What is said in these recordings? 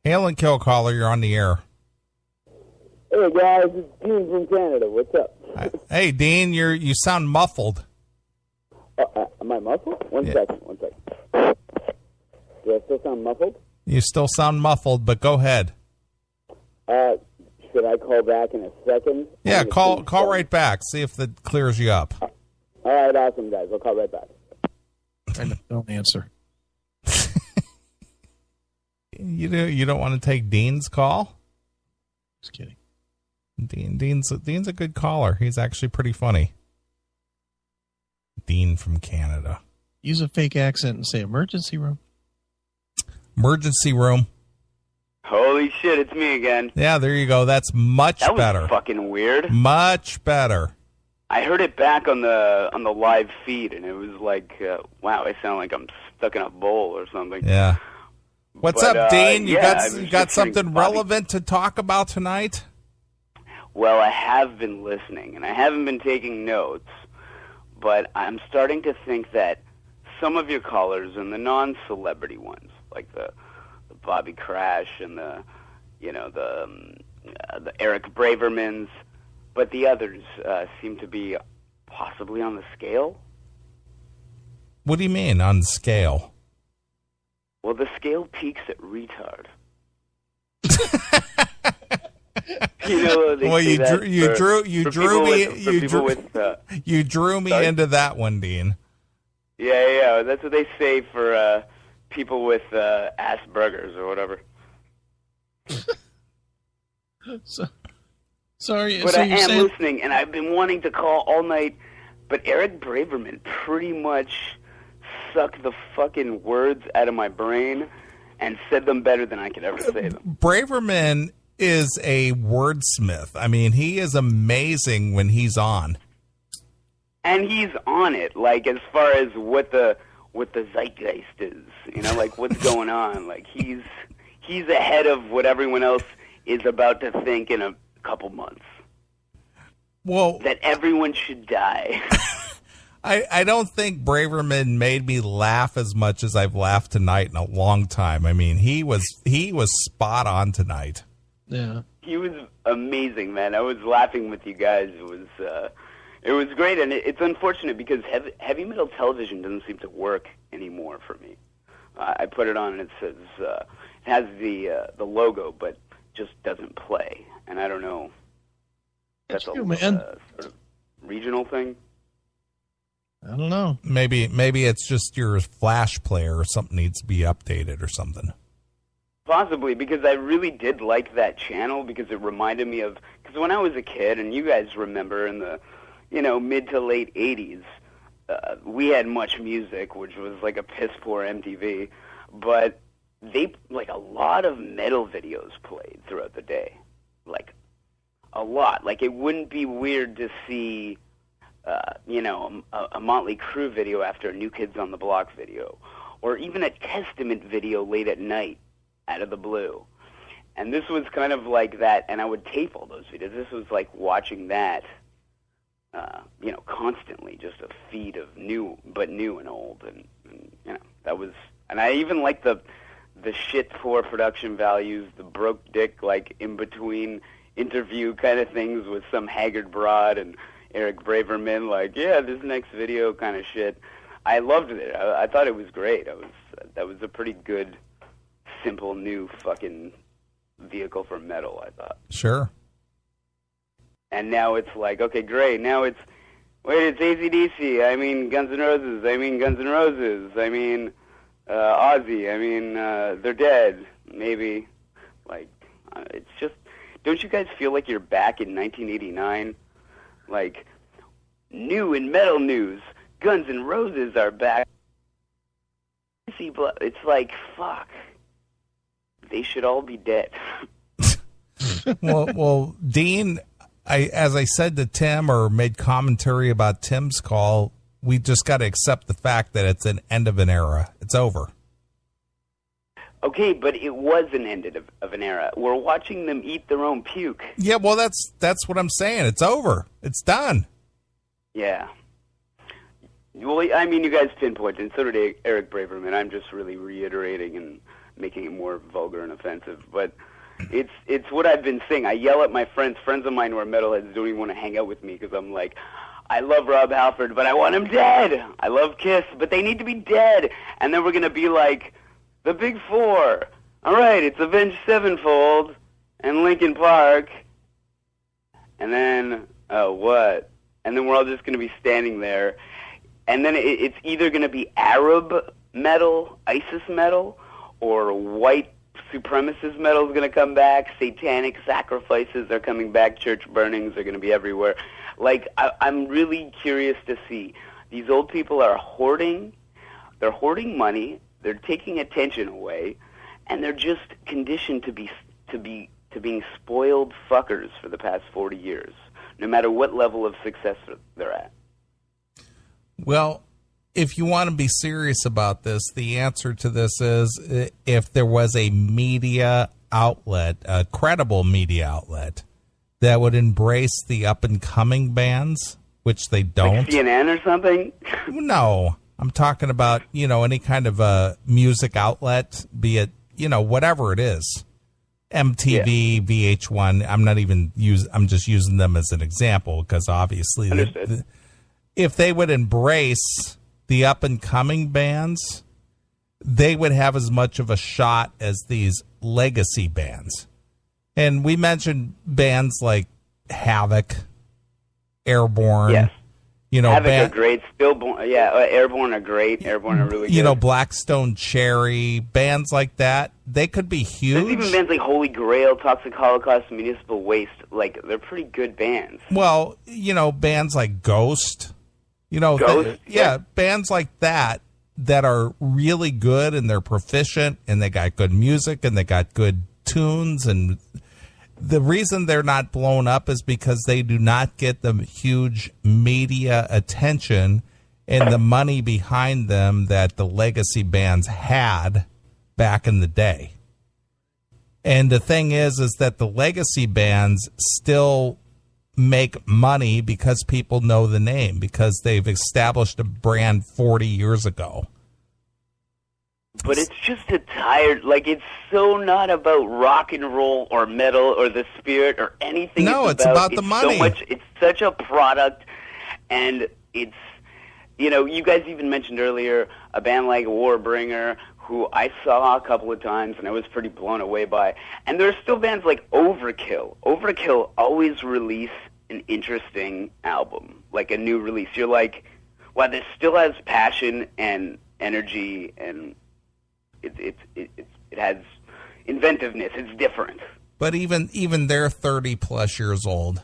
Hail and kill caller, you're on the air. Hey guys, it's Dean from Canada. What's up? Hey Dean, you sound muffled. Am I muffled? One second. Do I still sound muffled? You still sound muffled, but go ahead. Should I call back in a second? Yeah, call right back. See if that clears you up. All right, awesome guys. I'll call right back. Don't answer. You don't want to take Dean's call? Just kidding. Dean's a good caller. He's actually pretty funny. Dean from Canada. Use a fake accent and say emergency room. Emergency room. Holy shit, it's me again. Yeah, there you go. That's much better. That was fucking weird. Much better. I heard it back on the live feed, and it was like, wow, I sound like I'm stuck in a bowl or something. Yeah. What's up, Dean? You got something Bobby. relevant to talk about tonight? Well, I have been listening, and I haven't been taking notes, but I'm starting to think that some of your callers and the non-celebrity ones, like the Bobby Crash and the Eric Bravermans, but the others seem to be possibly on the scale. What do you mean on the scale? Well, the scale peaks at retard. Well, you drew me Sorry? into that one, Dean. Yeah, that's what they say for people with Asperger's or whatever. Sorry, but so I you're am saying... listening, and I've been wanting to call all night, but Eric Braverman pretty much sucked the fucking words out of my brain and said them better than I could ever say them. Braverman is a wordsmith. I mean, he is amazing when he's on. And he's on it, like, as far as what the zeitgeist is, like what's going on. Like he's ahead of what everyone else is about to think in a couple months. Well, that everyone should die. I don't think Braverman made me laugh as much as I've laughed tonight in a long time. I mean, he was spot on tonight. Yeah, he was amazing, man. I was laughing with you guys. It was great, and it's unfortunate because heavy metal television doesn't seem to work anymore for me. I put it on and it says it has the logo, but just doesn't play, and I don't know. That's a sort of regional thing. I don't know. Maybe it's just your Flash player or something needs to be updated or something. Possibly, because I really did like that channel because it reminded me of... Because when I was a kid, and you guys remember in the, mid to late 80s, we had Much Music, which was like a piss-poor MTV, but a lot of metal videos played throughout the day. Like, a lot. Like, it wouldn't be weird to see... a Motley Crue video after a New Kids on the Block video, or even a Testament video late at night out of the blue. And this was kind of like that, and I would tape all those videos. This was like watching that, constantly, just a feed of new and old, and that was, and I even liked the shit poor production values, the broke dick, like, in between interview kind of things with some haggard broad and Eric Braverman, like, yeah, this next video kind of shit. I loved it. I thought it was great. That was a pretty good, simple, new fucking vehicle for metal, I thought. Sure. And now it's like, okay, great. Now it's AC/DC. I mean, Guns N' Roses. I mean, Guns N' Roses. I mean, Ozzy. I mean, they're dead. Maybe. Like, it's just, don't you guys feel like you're back in 1989? Like, new in metal news, Guns N' Roses are back. It's like, fuck. They should all be dead. well, Dean, as I said to Tim, or made commentary about Tim's call, we just got to accept the fact that it's an end of an era. It's over. Okay, but it was an end of an era. We're watching them eat their own puke. Yeah, well, that's what I'm saying. It's over. It's done. Yeah. Well, I mean, you guys pinpointed, and so did Eric Braverman. I'm just really reiterating and making it more vulgar and offensive. But it's what I've been saying. I yell at my friends of mine who are metalheads don't even want to hang out with me because I'm like, I love Rob Halford, but I want him dead. I love Kiss, but they need to be dead. And then we're going to be like, the Big Four. All right, it's Avenged Sevenfold and Linkin Park. And then, what? And then we're all just going to be standing there. And then it's either going to be Arab metal, ISIS metal, or white supremacist metal is going to come back. Satanic sacrifices are coming back. Church burnings are going to be everywhere. Like, I'm really curious to see. These old people are hoarding. They're hoarding money. They're taking attention away, and they're just conditioned to being spoiled fuckers for the past 40 years, no matter what level of success they're at. Well, if you want to be serious about this, the answer to this is if there was a media outlet, a credible media outlet, that would embrace the up-and-coming bands, which they don't. Like CNN or something? No. I'm talking about, any kind of a music outlet, be it, whatever it is. MTV, yeah. VH1. I'm just using them as an example because obviously if they would embrace the up-and-coming bands, they would have as much of a shot as these legacy bands. And we mentioned bands like Havoc, Airborne. Yes. Havoc are great. Stillborn, Airborne are great. Airborne are really good. Blackstone Cherry, bands like that. They could be huge. There's even bands like Holy Grail, Toxic Holocaust, Municipal Waste. Like, they're pretty good bands. Well, bands like Ghost. Ghost? Bands like that are really good and they're proficient and they got good music and they got good tunes, and the reason they're not blown up is because they do not get the huge media attention and the money behind them that the legacy bands had back in the day. And the thing is that the legacy bands still make money because people know the name, because they've established a brand 40 years ago. But it's just it's so not about rock and roll or metal or the spirit or anything. No, it's about the money. It's such a product, and it's, you guys even mentioned earlier a band like Warbringer, who I saw a couple of times and I was pretty blown away by. And there are still bands like Overkill. Overkill always release an interesting album, like a new release. You're like, wow, this still has passion and energy, and it has inventiveness. It's different. But even they're 30 plus years old.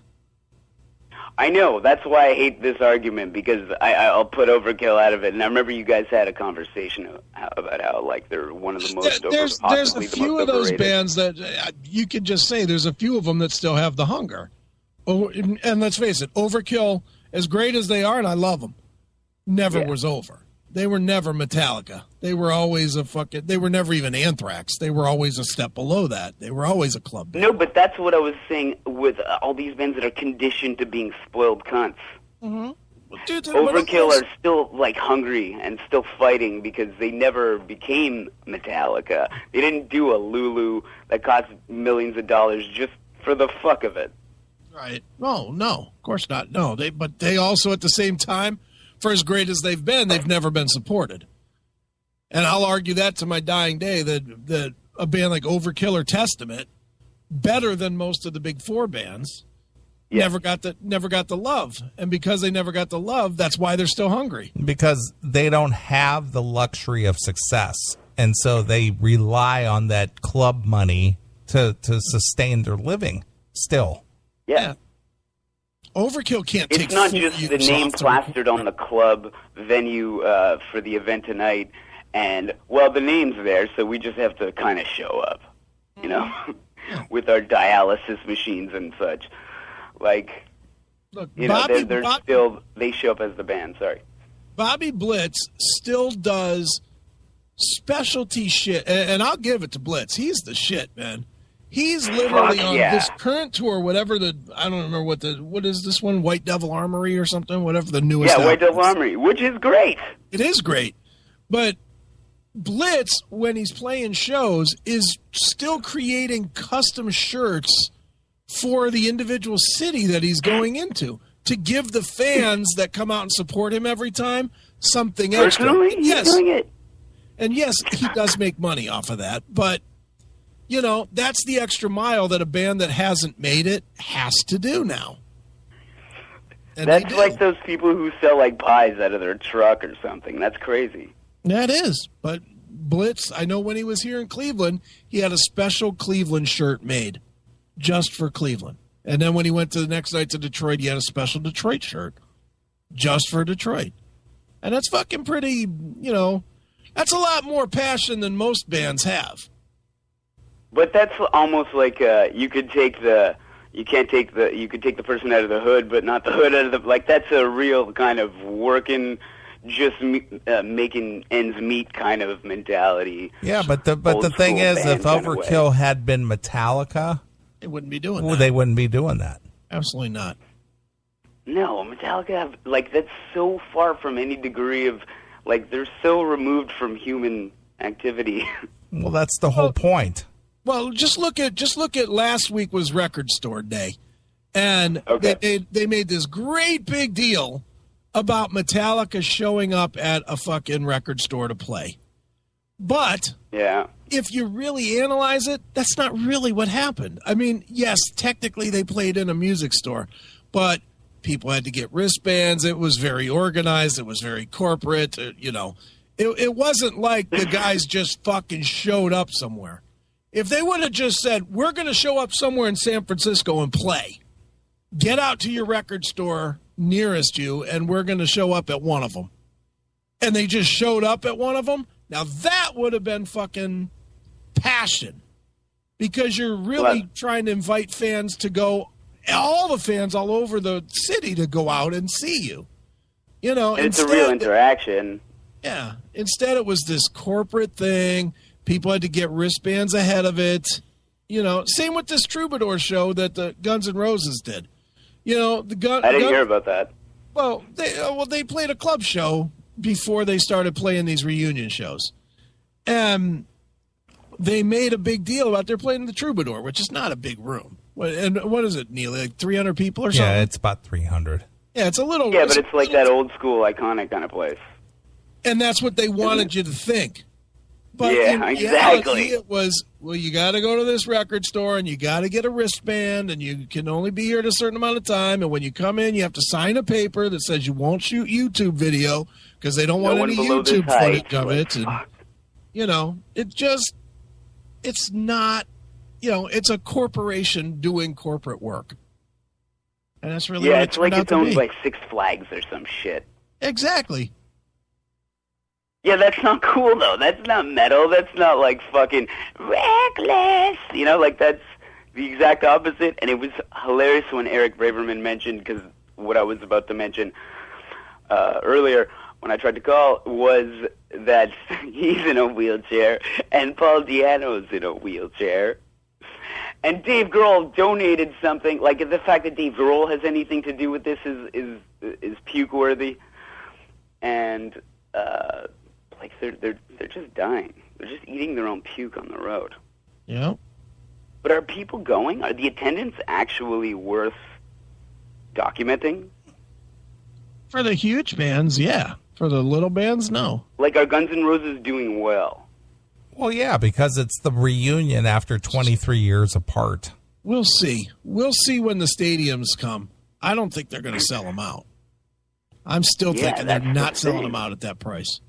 I know. That's why I hate this argument, because I'll put Overkill out of it. And I remember you guys had a conversation about how they're one of the most there's a few of those bands that you could just say there's a few of them that still have the hunger. Oh, and let's face it, Overkill, as great as they are, and I love them, never was over. They were never Metallica. They were always they were never even Anthrax. They were always a step below that. They were always a club band. No, but that's what I was saying with all these bands that are conditioned to being spoiled cunts. Mm-hmm. Overkill are still hungry and still fighting because they never became Metallica. They didn't do a Lulu that cost millions of dollars just for the fuck of it. Right. No, of course not. No, but they also at the same time, for as great as they've been, they've never been supported. And I'll argue that to my dying day that a band like Overkill or Testament, better than most of the big four bands, never got the love. And because they never got the love, that's why they're still hungry. Because they don't have the luxury of success. And so they rely on that club money to sustain their living still. Yeah. Overkill can't take. It's not just the name plastered on the club venue for the event tonight, and the name's there, so we just have to kind of show up, with our dialysis machines and such. Look, they show up as the band. Sorry, Bobby Blitz still does specialty shit, and I'll give it to Blitz. He's the shit, man. He's literally on this current tour, whatever I don't remember what is this one, White Devil Armory or something, whatever the newest. Yeah, White Devil Armory, which is great. It is great. But Blitz, when he's playing shows, is still creating custom shirts for the individual city that he's going into to give the fans that come out and support him every time something extra. Personally, he's doing it. And yes, he does make money off of that, but you know, that's the extra mile that a band that hasn't made it has to do now. And that's like those people who sell like pies out of their truck or something. That's crazy. That is. But Blitz, I know when he was here in Cleveland, he had a special Cleveland shirt made just for Cleveland. And then when he went to the next night to Detroit, he had a special Detroit shirt just for Detroit. And that's fucking pretty, you know, that's a lot more passion than most bands have. But that's almost like you could take the person out of the hood, but not the hood out of the, like, that's a real kind of working, just making ends meet kind of mentality. Yeah, but the thing is, if Overkill had been Metallica, they wouldn't be doing that. They wouldn't be doing that. Absolutely not. No, Metallica like, that's so far from any degree of, like, they're so removed from human activity. Well, that's the whole point. Well, just look at last week was Record Store Day, and they made this great big deal about Metallica showing up at a fucking record store to play. But if you really analyze it, that's not really what happened. I mean, yes, technically they played in a music store, but people had to get wristbands. It was very organized. It was very corporate. You know, it wasn't like the guys just fucking showed up somewhere. If they would have just said, we're going to show up somewhere in San Francisco and play, get out to your record store nearest you, and we're going to show up at one of them. And they just showed up at one of them. Now, that would have been fucking passion, because you're really trying to invite fans to go, all the fans all over the city to go out and see you. You know, and it's a real interaction. Yeah. Instead, it was this corporate thing. People had to get wristbands ahead of it. You know, same with this Troubadour show that the Guns N' Roses did. You know, I didn't hear about that. Well, they played a club show before they started playing these reunion shows. And they made a big deal about they're playing the Troubadour, which is not a big room. And what is it, Neil? Like 300 people or something? Yeah, it's about 300. Yeah, it's a little... Yeah, but it's like that old school iconic kind of place. And that's what they wanted you to think. But yeah, exactly. It was, well, you got to go to this record store and you got to get a wristband and you can only be here at a certain amount of time. And when you come in, you have to sign a paper that says you won't shoot YouTube video because they don't want any YouTube footage of it. And, you know, it's not, you know, it's a corporation doing corporate work. And that's really what it's like it's owned by Six Flags or some shit. Exactly. Yeah, that's not cool, though. That's not metal. That's not, like, fucking reckless. You know, like, that's the exact opposite. And it was hilarious when Eric Braverman mentioned, because what I was about to mention earlier when I tried to call was that he's in a wheelchair and Paul Di'Anno's in a wheelchair. And Dave Grohl donated something. Like, the fact that Dave Grohl has anything to do with this is puke-worthy. And... like they're just dying. They're just eating their own puke on the road. Yeah. But are people going? Are the attendants actually worth documenting? For the huge bands, yeah. For the little bands, no. Like, are Guns N' Roses doing well? Well, yeah, because it's the reunion after 23 years apart. We'll see. We'll see when the stadiums come. I don't think they're going to sell them out. I'm still thinking they're not selling them out at that price.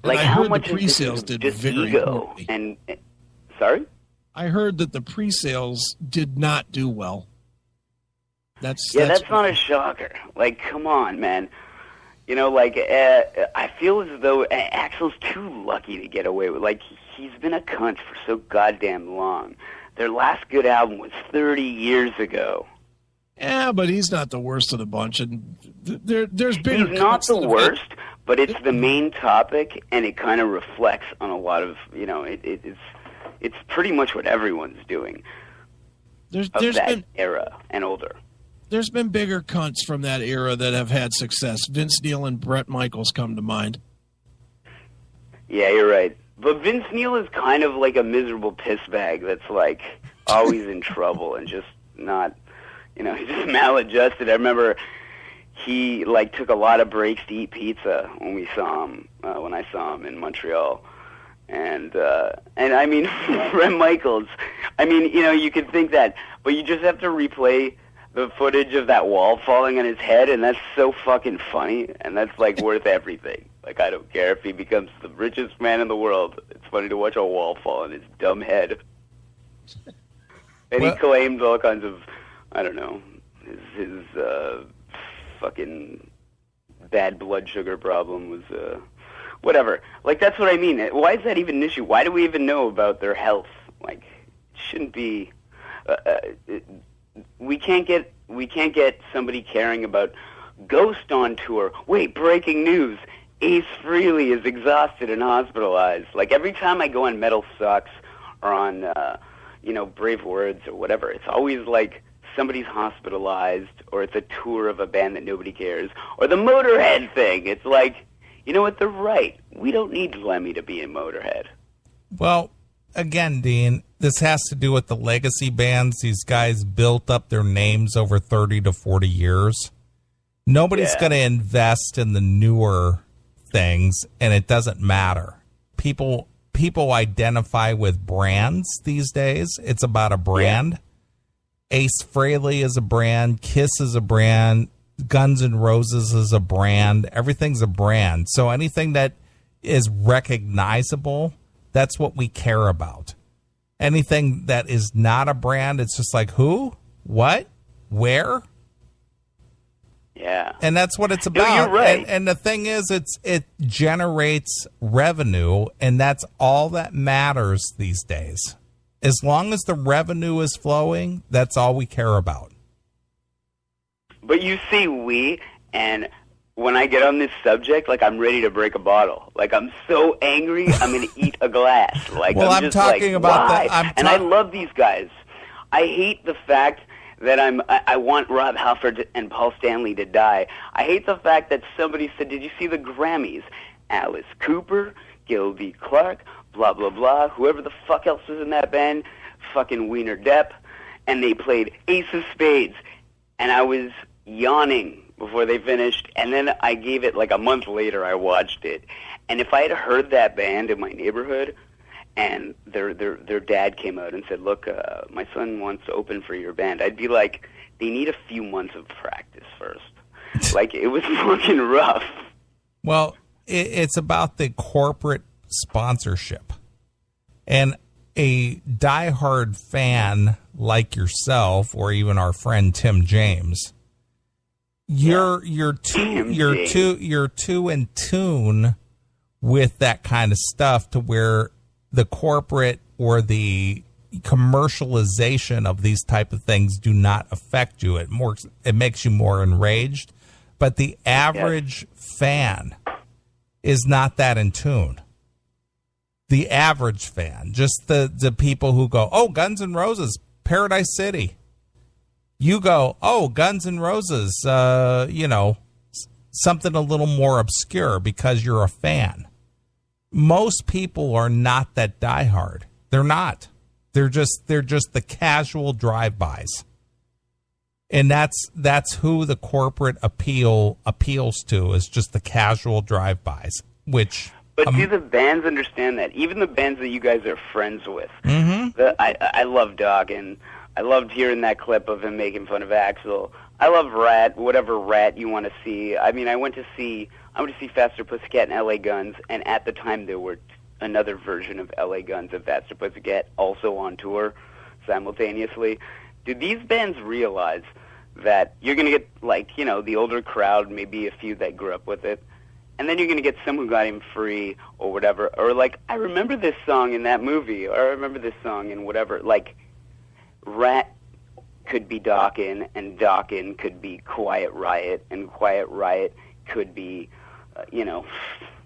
Like, I how heard much the pre-sales did just very ego? poorly. And sorry? I heard that the pre-sales did not do well. That's not a shocker. Like, come on, man. You know, like, I feel as though Axl's too lucky to get away with. Like, he's been a cunt for so goddamn long. Their last good album was 30 years ago. Yeah, but he's not the worst of the bunch, and there's bigger. He's not the worst, but it's the main topic, and it kind of reflects on a lot of, you know, it's pretty much what everyone's doing. There's that era and older. There's been bigger cunts from that era that have had success. Vince Neil and Bret Michaels come to mind. Yeah, you're right. But Vince Neil is kind of like a miserable piss bag that's like always in trouble and just not, he's just maladjusted. I remember he like took a lot of breaks to eat pizza when I saw him in Montreal. And I mean, Bret Michaels, you could think that, but you just have to replay the footage of that wall falling on his head, and that's so fucking funny, and that's like worth everything. Like, I don't care if he becomes the richest man in the world. It's funny to watch a wall fall on his dumb head. And he claims all kinds of, I don't know, his fucking bad blood sugar problem was, whatever. Like, that's what I mean. Why is that even an issue? Why do we even know about their health? Like, it shouldn't be, we can't get somebody caring about Ghost on tour. Wait, breaking news. Ace Frehley is exhausted and hospitalized. Like, every time I go on Metal Sucks or on, Brave Words or whatever, it's always like somebody's hospitalized, or it's a tour of a band that nobody cares, or the Motorhead thing. It's like, you know what, they're right. We don't need Lemmy to be in Motorhead. Well, again, Dean, this has to do with the legacy bands. These guys built up their names over 30 to 40 years. Nobody's going to invest in the newer things, and it doesn't matter. People identify with brands these days. It's about a brand. Yeah. Ace Frehley is a brand. Kiss is a brand. Guns N' Roses is a brand. Everything's a brand. So anything that is recognizable, that's what we care about. Anything that is not a brand, it's just like, who? What? Where? Yeah. And that's what it's about. No, you're right. And the thing is, it generates revenue, and that's all that matters these days. As long as the revenue is flowing, that's all we care about. But you see, and when I get on this subject, like, I'm ready to break a bottle. Like, I'm so angry, I'm going to eat a glass. Like, well, I'm just talking like, about why? that. And I love these guys. I hate the fact that I want Rob Halford and Paul Stanley to die. I hate the fact that somebody said, did you see the Grammys? Alice Cooper, Gilby Clarke, blah, blah, blah, whoever the fuck else was in that band, fucking Wiener Depp, and they played Ace of Spades. And I was yawning before they finished, and then I gave it like a month later. I watched it, and if I had heard that band in my neighborhood, and their dad came out and said, "Look, my son wants to open for your band," I'd be like, "They need a few months of practice first." Like, it was fucking rough. Well, it's about the corporate sponsorship, and a diehard fan like yourself, or even our friend Tim James. You're too in tune with that kind of stuff to where the corporate or the commercialization of these type of things do not affect you. It makes you more enraged, but the average fan is not that in tune. The average fan, just the people who go, oh, Guns N' Roses, Paradise City. You go, oh, Guns N' Roses, something a little more obscure because you're a fan. Most people are not that diehard. They're not. They're just the casual drive-bys. And that's who the corporate appeals to, is just the casual drive-bys, which... But do the bands understand that? Even the bands that you guys are friends with. Mm-hmm. I love Doggin. I loved hearing that clip of him making fun of Axl. I love Rat, whatever Rat you want to see. I mean, I went to see Faster Pussycat and L.A. Guns, and at the time there were another version of L.A. Guns and Faster Pussycat also on tour simultaneously. Do these bands realize that you're going to get, like, the older crowd, maybe a few that grew up with it, and then you're going to get some who got him free or whatever, or like, I remember this song in that movie, or I remember this song in whatever. Like, Rat could be Dokken, and Dokken could be Quiet Riot, and Quiet Riot could be,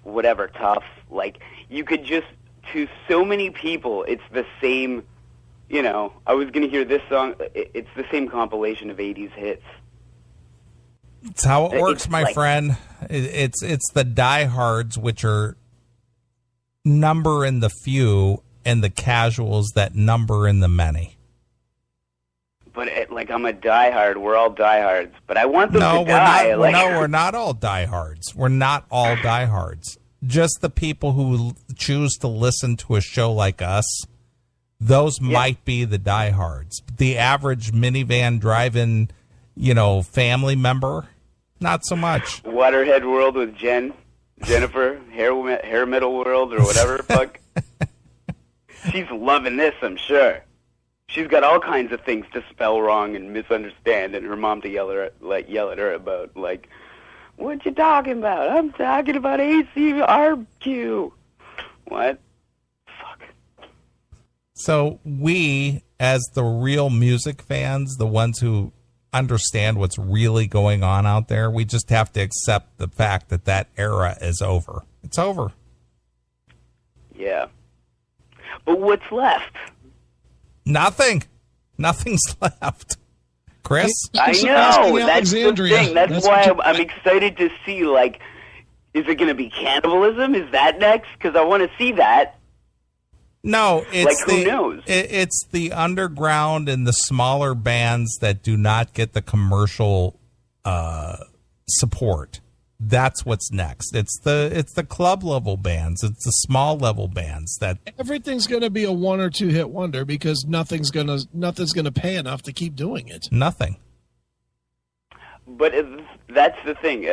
whatever, Tough. Like, you could just, to so many people, it's the same, I was going to hear this song, it's the same compilation of 80s hits. It's how it works, my friend. It's the diehards, which are number in the few and the casuals that number in the many. But I'm a diehard. We're all diehards. But I want them to die. We're not all diehards. We're not all diehards. Just the people who choose to listen to a show like us, those might be the diehards. The average minivan driving, family member, not so much. Waterhead World with Jennifer, hair metal world or whatever. Fuck. She's loving this, I'm sure. She's got all kinds of things to spell wrong and misunderstand, and her mom to yell at her about, like, what you talking about? I'm talking about ACRQ. What? Fuck. So we, as the real music fans, the ones who understand what's really going on out there, we just have to accept the fact that era is over. It's over. Yeah. But what's left? Nothing. Nothing's left. Chris? I know. That's the thing. That's why I'm excited to see, like, is it going to be cannibalism? Is that next? Because I want to see that. No, it's who knows? It's the underground and the smaller bands that do not get the commercial support. That's what's next. It's the club level bands. It's the small level bands that everything's going to be a one or two hit wonder because nothing's going to pay enough to keep doing it. Nothing. But that's the thing.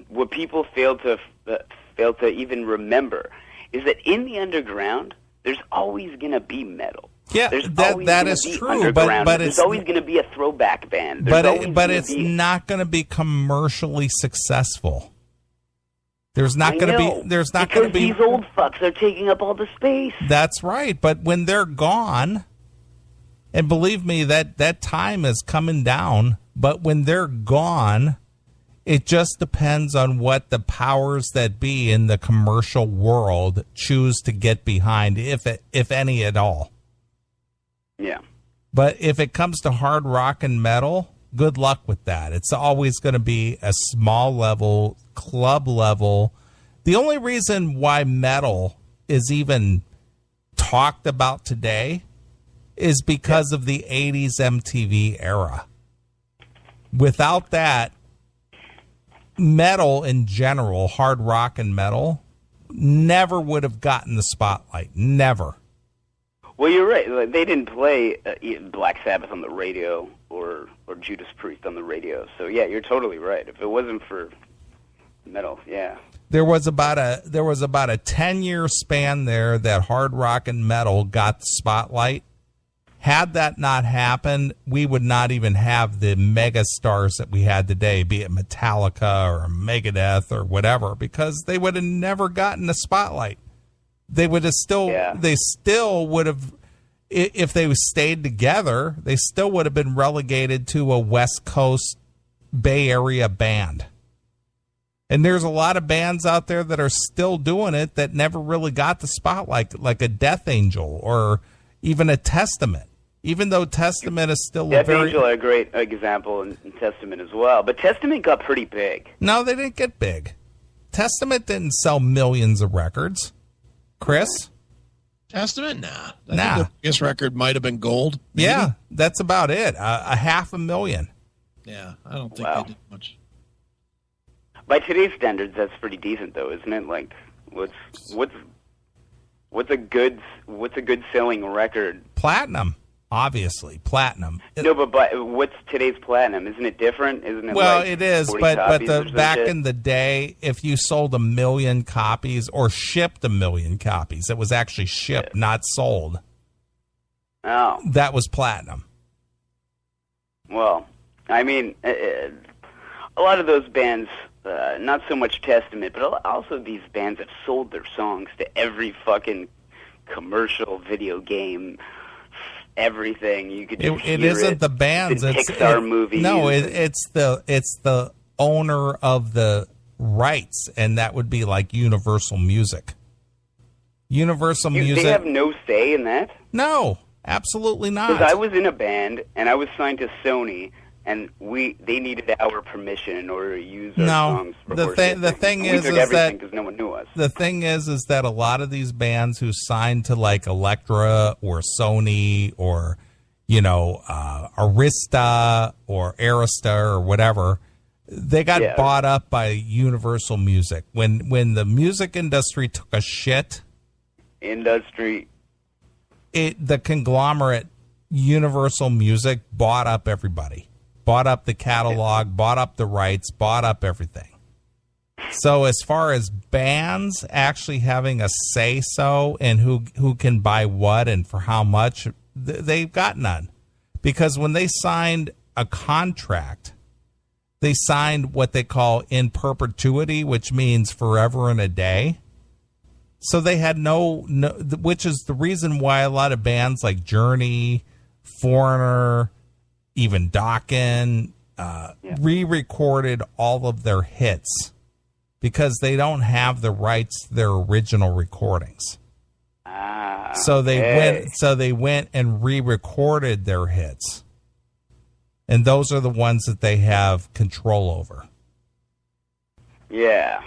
What people fail to even remember is that in the underground, there's always going to be metal. Yeah, that is true. But there's always going to be a throwback band. But it's not going to be commercially successful. There's not going to be. There's not going to be. These old fucks are taking up all the space. That's right. But when they're gone, and believe me, that time is coming down. But when they're gone, it just depends on what the powers that be in the commercial world choose to get behind, if any at all. Yeah. But if it comes to hard rock and metal, good luck with that. It's always going to be a small level, club level. The only reason why metal is even talked about today is because of the 80s MTV era. Without that, metal in general, hard rock and metal, never would have gotten the spotlight. Never. Well, you're right. Like, they didn't play Black Sabbath on the radio or Judas Priest on the radio. So yeah, you're totally right. If it wasn't for metal, yeah. There was about a 10-year span there that hard rock and metal got the spotlight. Had that not happened, we would not even have the mega stars that we had today, be it Metallica or Megadeth or whatever, because they would have never gotten the spotlight. They would have they still would have, if they stayed together, they still would have been relegated to a West Coast Bay Area band. And there's a lot of bands out there that are still doing it that never really got the spotlight, like a Death Angel or even a Testament. Even though Testament is still Death Angel are a great example in Testament as well. But Testament got pretty big. No, they didn't get big. Testament didn't sell millions of records. Chris? Testament? Nah. I think the biggest record might have been Gold. Maybe? Yeah, that's about it. A 500,000. Yeah, I don't think they did much. By today's standards, that's pretty decent, though, isn't it? Like, what's a good selling record? Platinum, obviously, platinum. No, but what's today's platinum? Isn't it different? Isn't it? Well, like it is, but back in the day, if you sold 1 million copies or shipped 1 million copies, it was actually shipped, not sold. Oh, that was platinum. Well, I mean, a lot of those bands. Not so much Testament, but also these bands have sold their songs to every fucking commercial, video game, everything. You could just it isn't the bands, it's Pixar movies. No, it's the owner of the rights, and that would be like Universal Music. Universal Music. They have no say in that? No, absolutely not. Because I was in a band and I was signed to Sony. and they needed our permission in order to use our No, songs. the thing is that because no one knew us. the thing is that a lot of these bands who signed to like Elektra or Sony or Arista or Arista or whatever, they got bought up by Universal Music. When the music industry took a shit, the conglomerate Universal Music bought up everybody, bought up the catalog, bought up the rights, bought up everything. So as far as bands actually having a say-so in who can buy what and for how much, they've got none. Because when they signed a contract, they signed what they call in perpetuity, which means forever and a day. So they had no, which is the reason why a lot of bands like Journey, Foreigner, even Dokken, re-recorded all of their hits because they don't have the rights to their original recordings. So they went and re-recorded their hits. And those are the ones that they have control over. Yeah.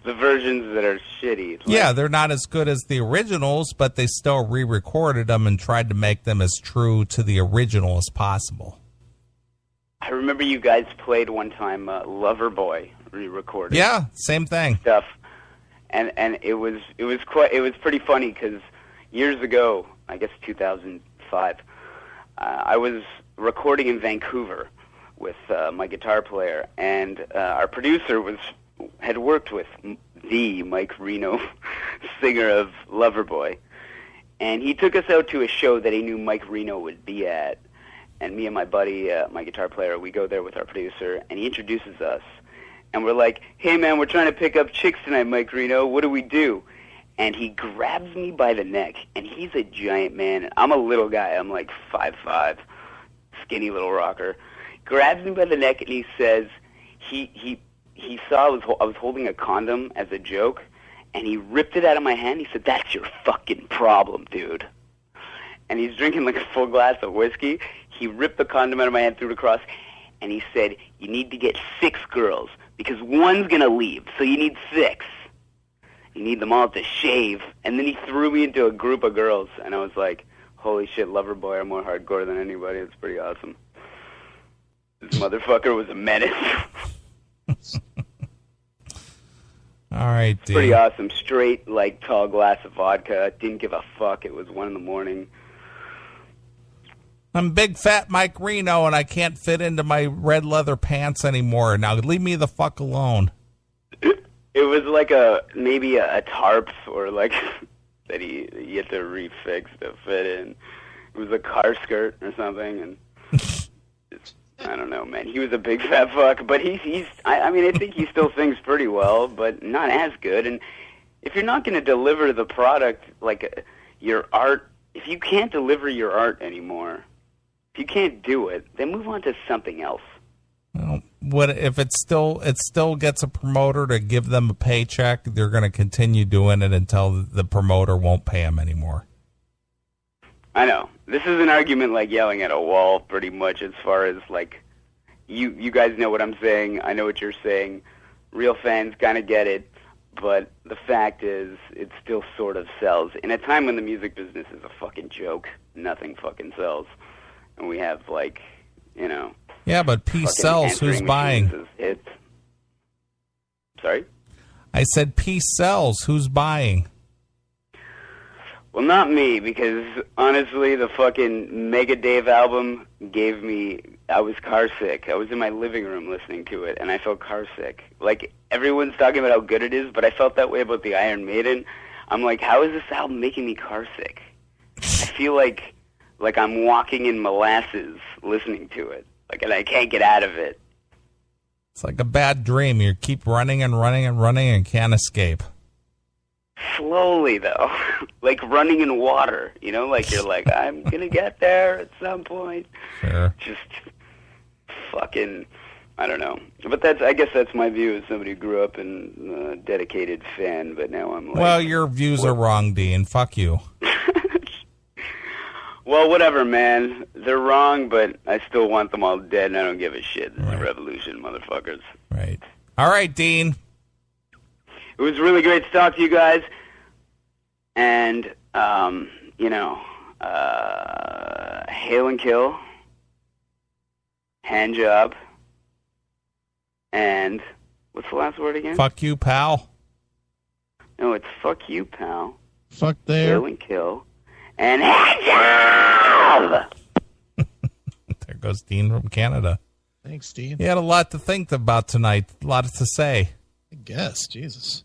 The versions that are shitty. Yeah, they're not as good as the originals, but they still re-recorded them and tried to make them as true to the original as possible. I remember you guys played one time Loverboy re-recorded. Yeah, same thing. Stuff. And it was pretty funny because years ago, I guess 2005, I was recording in Vancouver with my guitar player, and our producer had worked with the Mike Reno, singer of Loverboy, and he took us out to a show that he knew Mike Reno would be at, and me and my buddy, my guitar player, we go there with our producer, and he introduces us, and we're like, "Hey man, we're trying to pick up chicks tonight, Mike Reno, what do we do?" And he grabs me by the neck, and he's a giant man, and I'm a little guy, I'm like 5'5", skinny little rocker, grabs me by the neck, and he says, he saw I was holding a condom as a joke, and he ripped it out of my hand. He said, "That's your fucking problem, dude." And he's drinking like a full glass of whiskey. He ripped the condom out of my hand, threw it across, and he said, "You need to get 6 girls, because one's going to leave, so you need 6. You need them all to shave." And then he threw me into a group of girls, and I was like, holy shit, Loverboy are more hardcore than anybody. It's pretty awesome. This motherfucker was a menace. All right, dude. Pretty awesome. Straight, like, tall glass of vodka. Didn't give a fuck. It was 1 a.m. I'm big fat Mike Reno, and I can't fit into my red leather pants anymore. Now leave me the fuck alone. It was like maybe a tarp or like that he had to refix to fit in. It was a car skirt or something, and I don't know, man. He was a big fat fuck, but I think he still sings pretty well, but not as good. And if you're not going to deliver the product, like your art, if you can't deliver your art anymore, if you can't do it, then move on to something else. Well, what if it still gets a promoter to give them a paycheck? They're going to continue doing it until the promoter won't pay them anymore. I know. This is an argument like yelling at a wall, pretty much, as far as, like, you guys know what I'm saying, I know what you're saying, real fans kind of get it, but the fact is, it still sort of sells. In a time when the music business is a fucking joke, nothing fucking sells. And we have, like, you know... Yeah, but peace sells. Who's buying? Sorry? I said peace sells. Who's buying? Well, not me, because honestly, the fucking Mega Dave album gave me... I was car sick. I was in my living room listening to it, and I felt car sick. Like, everyone's talking about how good it is, but I felt that way about the Iron Maiden. I'm like, how is this album making me car sick? I feel like I'm walking in molasses listening to it. Like, and I can't get out of it. It's like a bad dream. You keep running and running and running and can't escape. Slowly, though. Like running in water. You know, like you're like, I'm going to get there at some point. Sure. Just fucking, I don't know. But I guess that's my view as somebody who grew up in a dedicated fan, but now I'm like... Well, your views are wrong, Dean. Fuck you. Well, whatever, man. They're wrong, but I still want them all dead, and I don't give a shit. This is a revolution, motherfuckers. Right. All right, Dean. It was really great to talk to you guys. And, hail and kill, hand job, and what's the last word again? Fuck you, pal. No, it's fuck you, pal. Fuck there. Hail and kill, and hand job! There goes Dean from Canada. Thanks, Dean. He had a lot to think about tonight, a lot to say. I guess, Jesus.